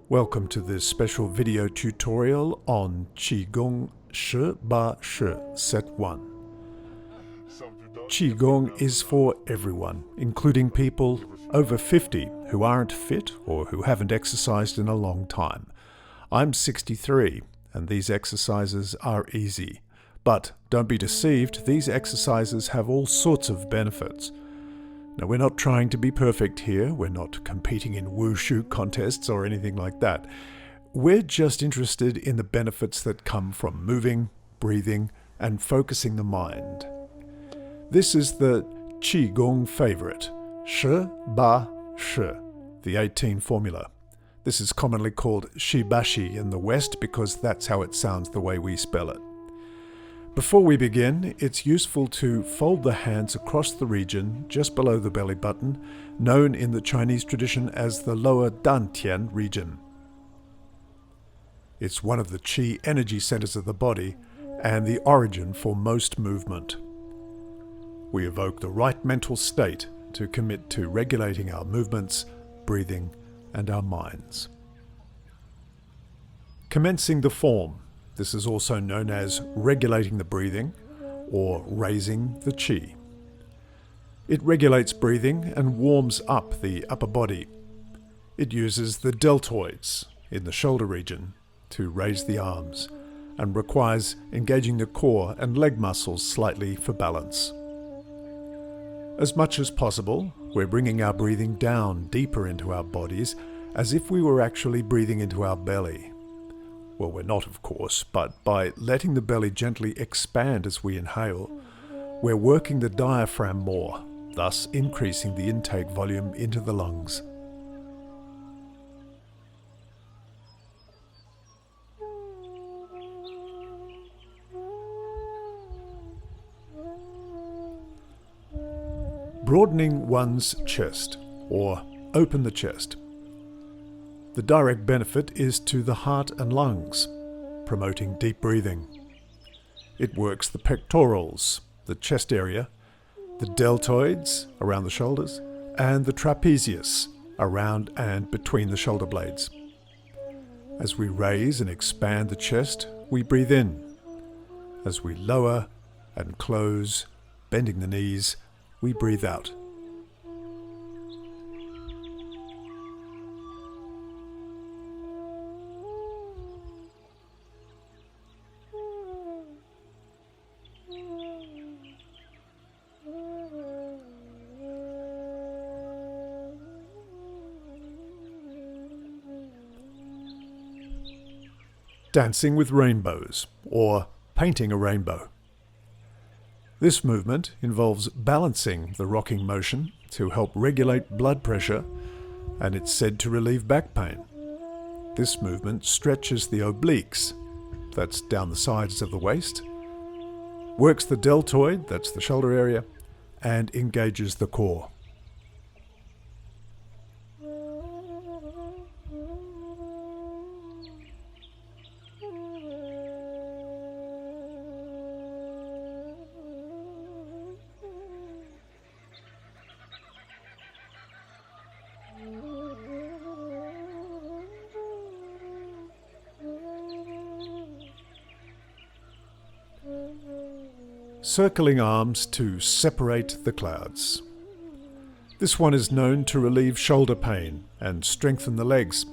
Welcome to this special video tutorial on Qigong Shibashi Set 1. Qigong is for everyone, including people over 50 who aren't fit or who haven't exercised in a long time. I'm 63 and these exercises are easy. But don't be deceived, these exercises have all sorts of benefits. Now, we're not trying to be perfect here. We're not competing in wushu contests or anything like that. We're just interested in the benefits that come from moving, breathing, and focusing the mind. This is the Qigong favorite, Shibashi, the 18 formula. This is commonly called Shibashi in the West because that's how it sounds the way we spell it. Before we begin, it's useful to fold the hands across the region just below the belly button, known in the Chinese tradition as the lower Dantian region. It's one of the Qi energy centers of the body and the origin for most movement. We evoke the right mental state to commit to regulating our movements, breathing, and our minds. Commencing the form. This is also known as regulating the breathing or raising the qi. It regulates breathing and warms up the upper body. It uses the deltoids in the shoulder region to raise the arms and requires engaging the core and leg muscles slightly for balance. As much as possible, we're bringing our breathing down deeper into our bodies as if we were actually breathing into our belly. Well, we're not, of course, but by letting the belly gently expand as we inhale, we're working the diaphragm more, thus increasing the intake volume into the lungs. Broadening one's chest, or open the chest. The direct benefit is to the heart and lungs, promoting deep breathing. It works the pectorals, the chest area, the deltoids around the shoulders, and the trapezius around and between the shoulder blades. As we raise and expand the chest, we breathe in. As we lower and close, bending the knees, we breathe out. Dancing with rainbows, or painting a rainbow. This movement involves balancing the rocking motion to help regulate blood pressure, and it's said to relieve back pain. This movement stretches the obliques, that's down the sides of the waist, works the deltoid, that's the shoulder area, and engages the core. Circling arms to separate the clouds. This one is known to relieve shoulder pain and strengthen the legs.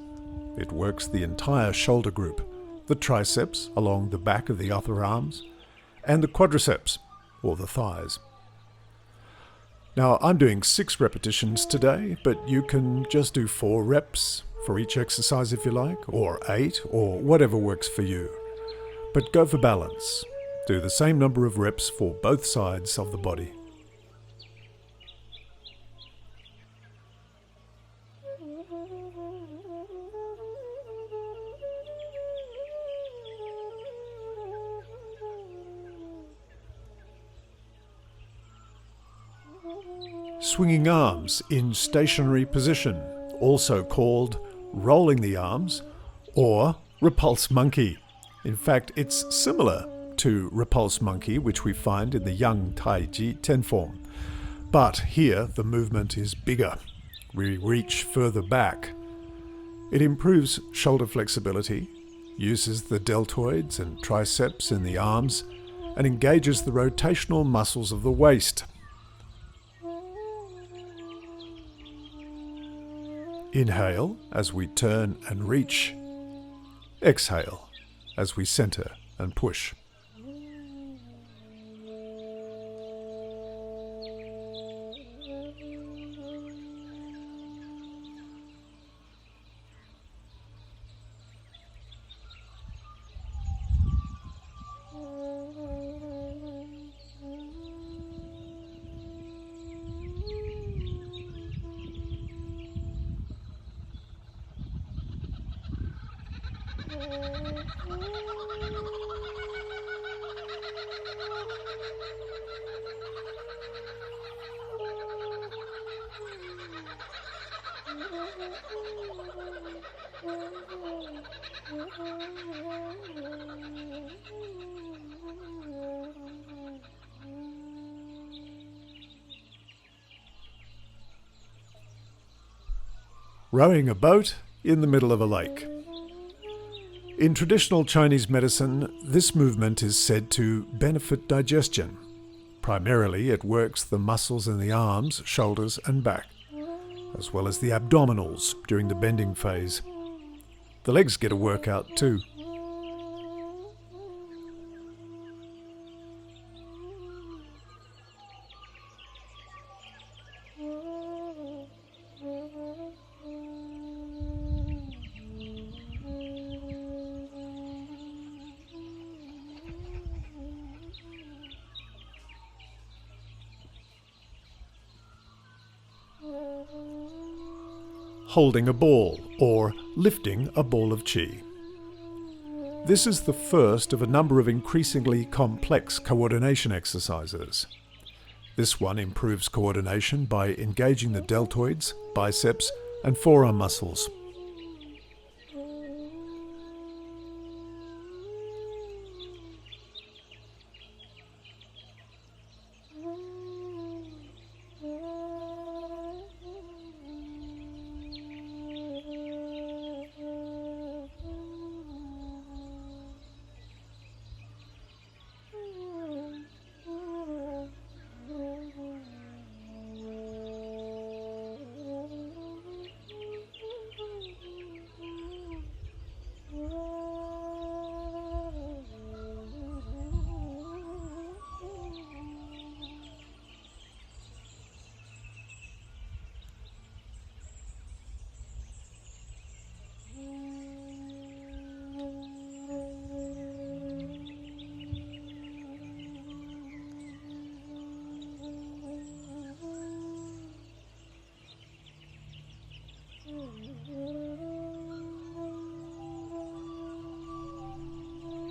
It works the entire shoulder group, the triceps along the back of the upper arms, and the quadriceps, or the thighs. Now, I'm doing 6 repetitions today, but you can just do 4 reps for each exercise if you like, or 8, or whatever works for you. But go for balance. Do the same number of reps for both sides of the body. Swinging arms in stationary position, also called rolling the arms or repulse monkey. In fact, it's similar to Repulse monkey, which we find in the young TaiChi 10 form. But here the movement is bigger. We reach further back. It improves shoulder flexibility, uses the deltoids and triceps in the arms, and engages the rotational muscles of the waist. Inhale as we turn and reach. Exhale as we center and push. Rowing a boat in the middle of a lake. In traditional Chinese medicine, this movement is said to benefit digestion. Primarily, it works the muscles in the arms, shoulders and back, as well as the abdominals during the bending phase. The legs get a workout too. Holding a ball, or lifting a ball of Qi. This is the first of a number of increasingly complex coordination exercises. This one improves coordination by engaging the deltoids, biceps, and forearm muscles.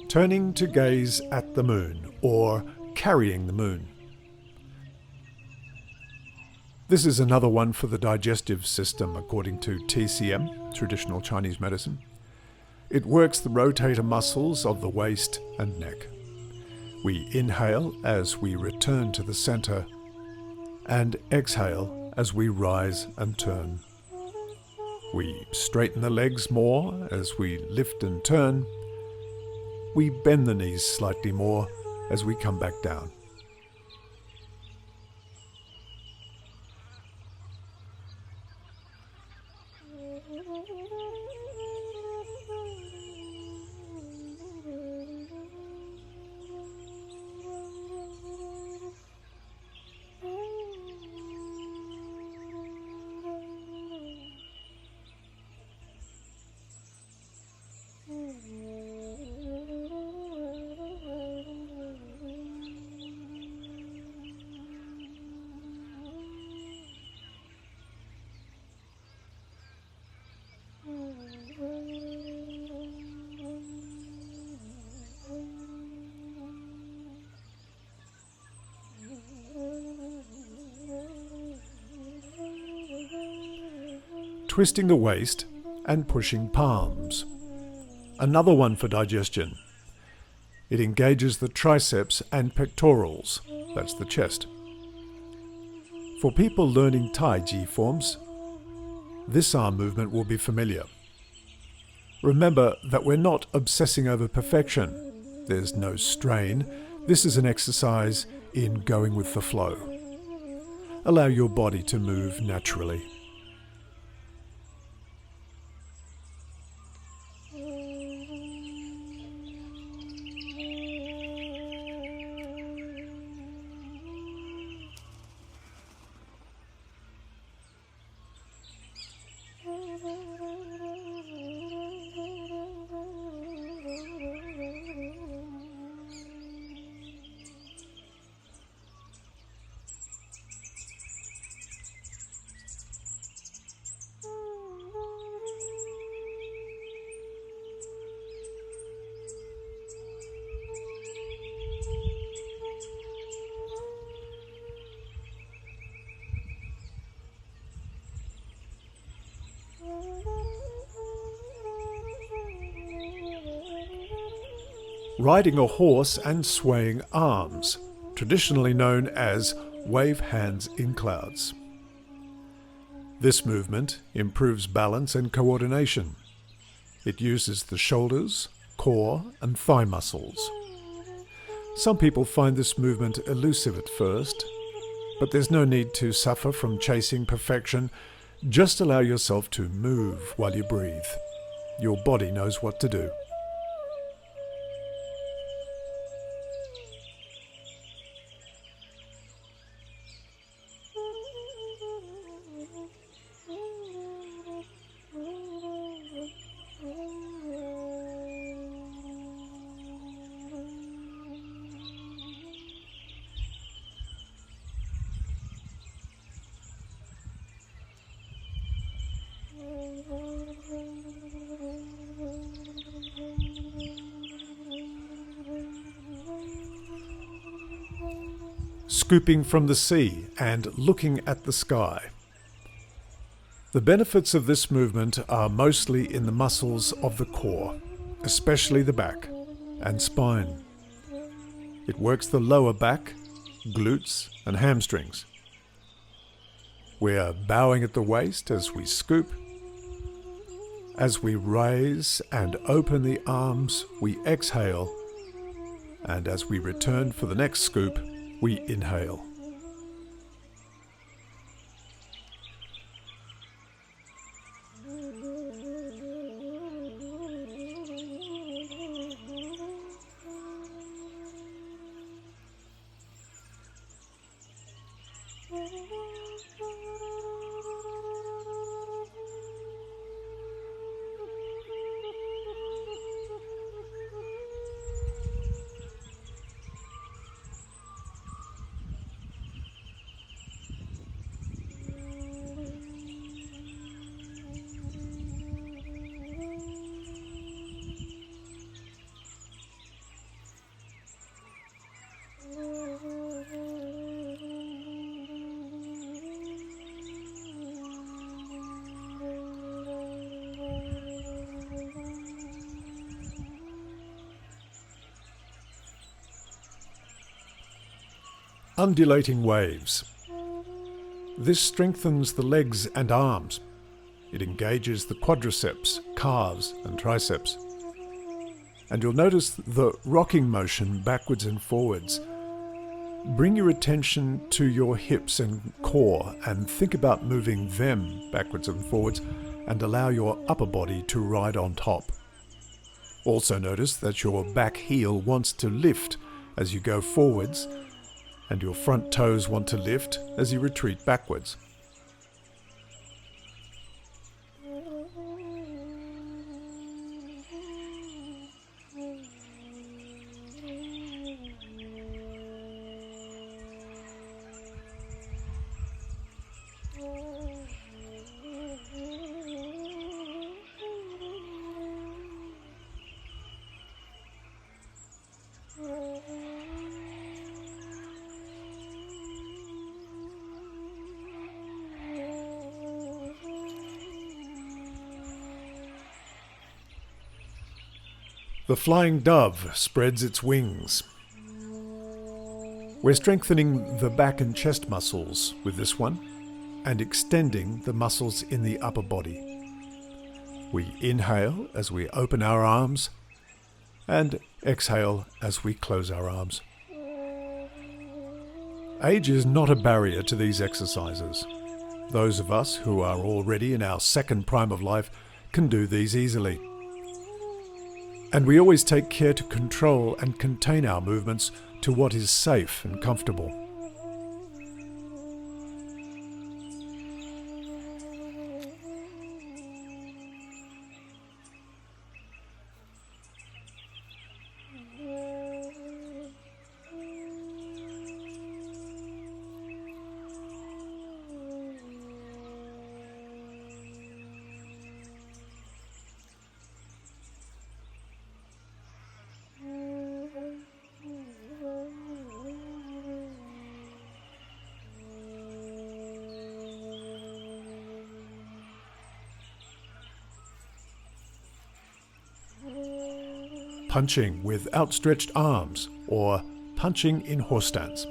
Turning to gaze at the moon, or carrying the moon. This is another one for the digestive system, according to TCM, traditional Chinese medicine. It works the rotator muscles of the waist and neck. We inhale as we return to the center, and exhale as we rise and turn. We straighten the legs more as we lift and turn. We bend the knees slightly more as we come back down. Twisting the waist and pushing palms. Another one for digestion. It engages the triceps and pectorals, that's the chest. For people learning TaiChi forms, this arm movement will be familiar. Remember that we're not obsessing over perfection. There's no strain. This is an exercise in going with the flow. Allow your body to move naturally. Riding a horse and swaying arms, traditionally known as wave hands in clouds. This movement improves balance and coordination. It uses the shoulders, core, and thigh muscles. Some people find this movement elusive at first, but there's no need to suffer from chasing perfection. Just allow yourself to move while you breathe. Your body knows what to do. Scooping from the sea and looking at the sky. The benefits of this movement are mostly in the muscles of the core, especially the back and spine. It works the lower back, glutes, and hamstrings. We're bowing at the waist as we scoop. As we raise and open the arms, we exhale, and as we return for the next scoop, we inhale. Undulating waves. This strengthens the legs and arms. It engages the quadriceps, calves, and triceps. And you'll notice the rocking motion backwards and forwards. Bring your attention to your hips and core and think about moving them backwards and forwards, and allow your upper body to ride on top. Also notice that your back heel wants to lift as you go forwards, and your front toes want to lift as you retreat backwards. The flying dove spreads its wings. We're strengthening the back and chest muscles with this one, and extending the muscles in the upper body. We inhale as we open our arms and exhale as we close our arms. Age is not a barrier to these exercises. Those of us who are already in our second prime of life can do these easily. And we always take care to control and contain our movements to what is safe and comfortable. Punching with outstretched arms, or punching in horse stance.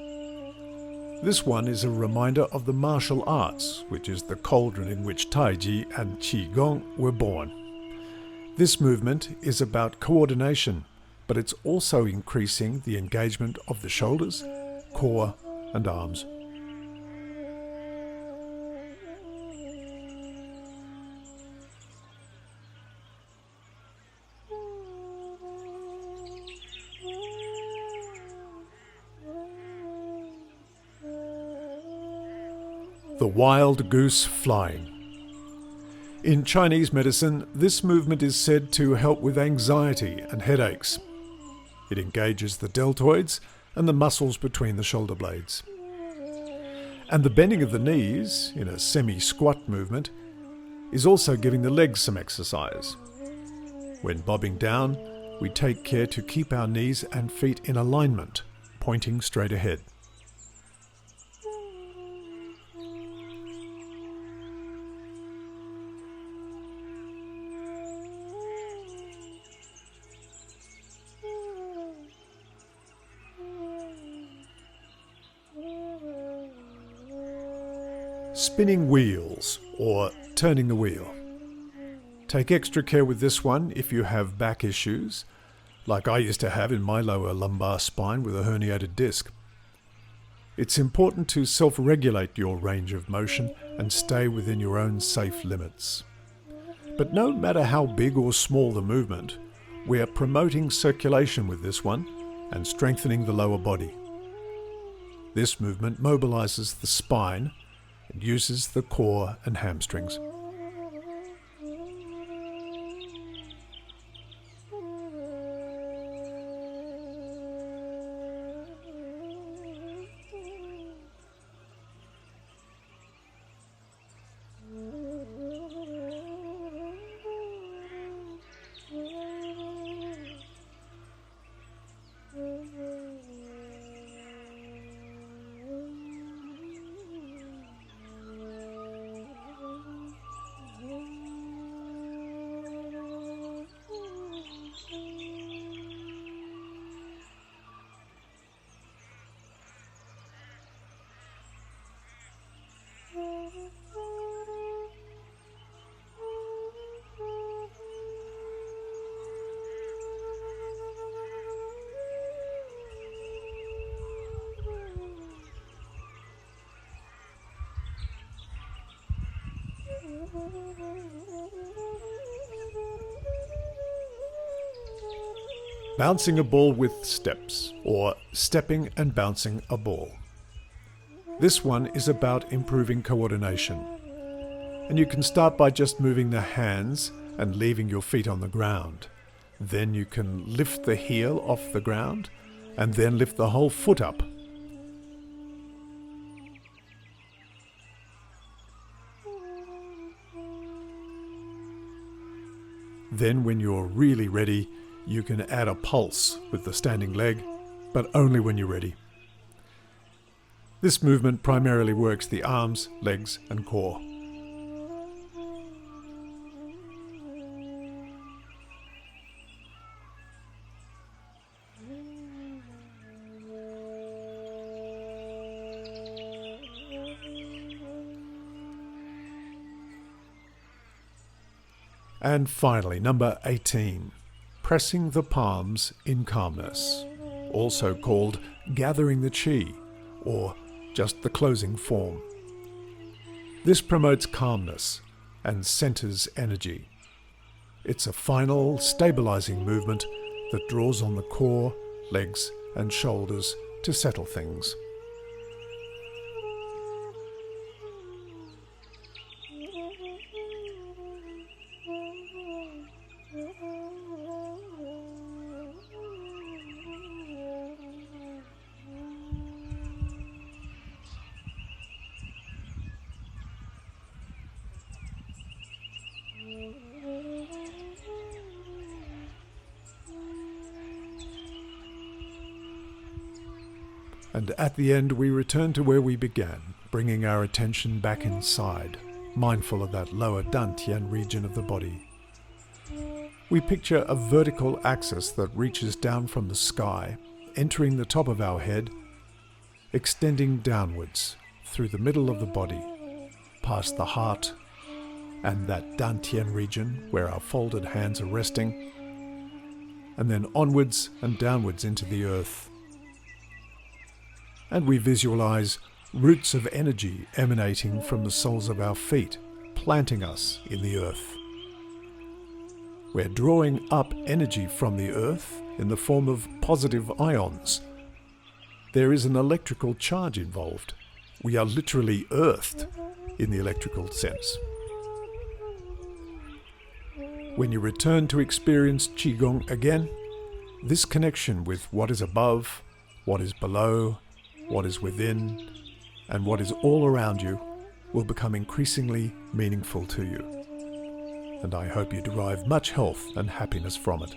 This one is a reminder of the martial arts, which is the cauldron in which TaiChi and Qigong were born. This movement is about coordination, but it's also increasing the engagement of the shoulders, core, and arms. The wild goose flying. In Chinese medicine, this movement is said to help with anxiety and headaches. It engages the deltoids and the muscles between the shoulder blades. And the bending of the knees, in a semi-squat movement, is also giving the legs some exercise. When bobbing down, we take care to keep our knees and feet in alignment, pointing straight ahead. Spinning wheels, or turning the wheel. Take extra care with this one if you have back issues, like I used to have in my lower lumbar spine with a herniated disc. It's important to self-regulate your range of motion and stay within your own safe limits. But no matter how big or small the movement, we are promoting circulation with this one and strengthening the lower body. This movement mobilizes the spine and uses the core and hamstrings. Bouncing a ball with steps, or stepping and bouncing a ball. This one is about improving coordination. And you can start by just moving the hands and leaving your feet on the ground. Then you can lift the heel off the ground and then lift the whole foot up. Then when you're really ready, you can add a pulse with the standing leg, but only when you're ready. This movement primarily works the arms, legs, and core. And finally, number 18, pressing the palms in calmness, also called gathering the Qi, or just the closing form. This promotes calmness and centers energy. It's a final, stabilizing movement that draws on the core, legs, and shoulders to settle things. And at the end, we return to where we began, bringing our attention back inside, mindful of that lower Dantian region of the body. We picture a vertical axis that reaches down from the sky, entering the top of our head, extending downwards through the middle of the body, past the heart, and that Dantian region where our folded hands are resting, and then onwards and downwards into the earth. And we visualize roots of energy emanating from the soles of our feet, planting us in the earth. We're drawing up energy from the earth in the form of positive ions. There is an electrical charge involved. We are literally earthed in the electrical sense. When you return to experience Qigong again, this connection with what is above, what is below, what is within, and what is all around you will become increasingly meaningful to you. And I hope you derive much health and happiness from it.